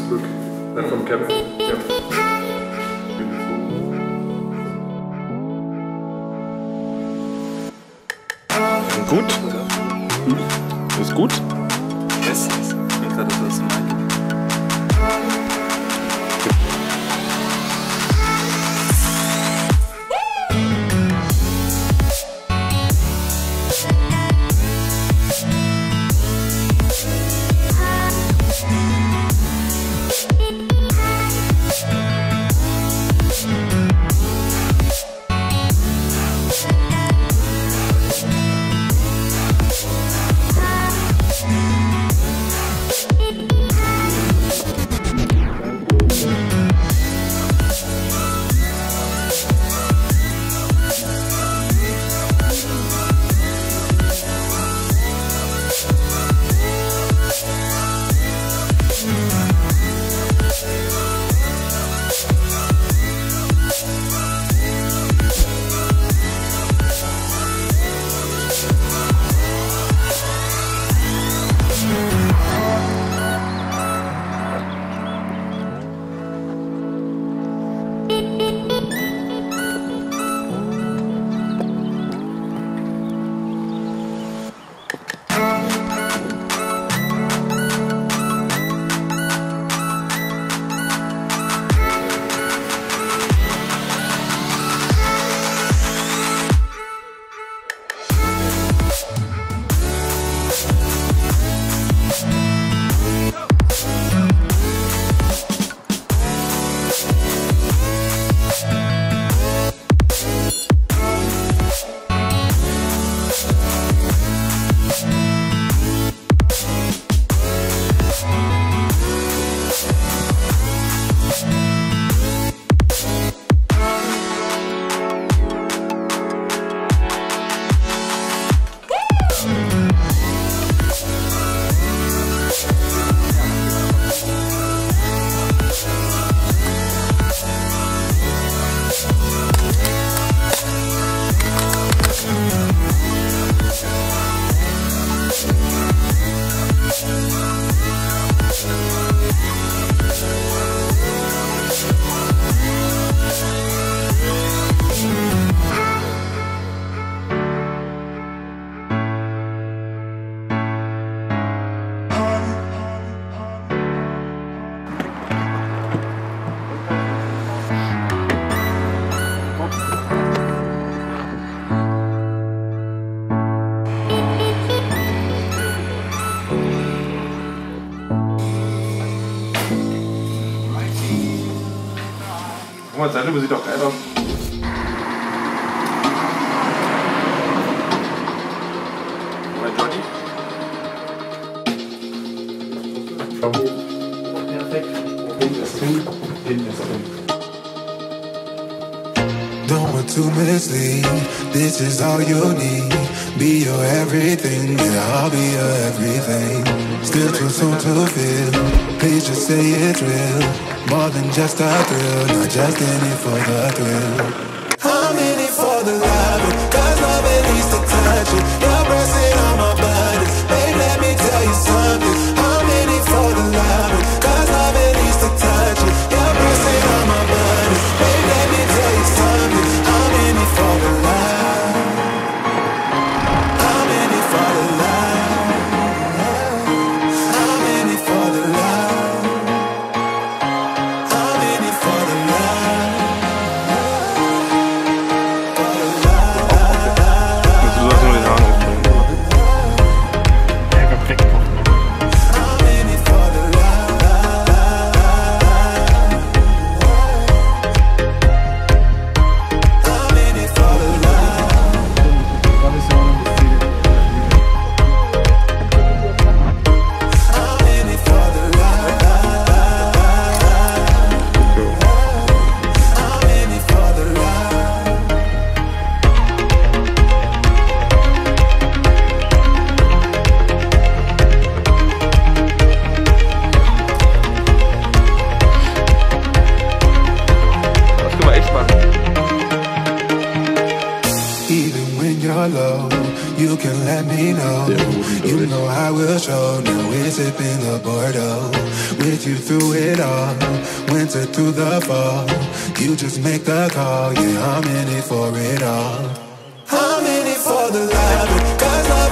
Facebook. From Kevin. Ja. Gut? Ist gut? Bestens. Ich bin gerade das meinen. Guck mal, Seite sieht doch geil aus. Mein Johnny? Perfekt. Hinten ist hin, hinten ist hin. Don't want to mislead, this is all you need. Be your everything, yeah, I'll be your everything. Still too soon to feel, please just say it's real. More than just a thrill, not just in it for the thrill. I'm in it for the love, cause love at least to touch it. You're pressing on my buttons, babe, let me tell you something. I'm in it for the love, cause love at least to touch it. You're pressing on my buttons, babe, let me tell you something. I'm in it for the love. I'm in it for the love. I'm in it for the love. I'm in it for the love. Du sollst nur den Hahn aufbringen. know I will show. Now we're sipping the Bordeaux. With you through it all, winter through the fall. You just make the call, yeah, I'm in it for it all. I'm in it for the love, 'cause love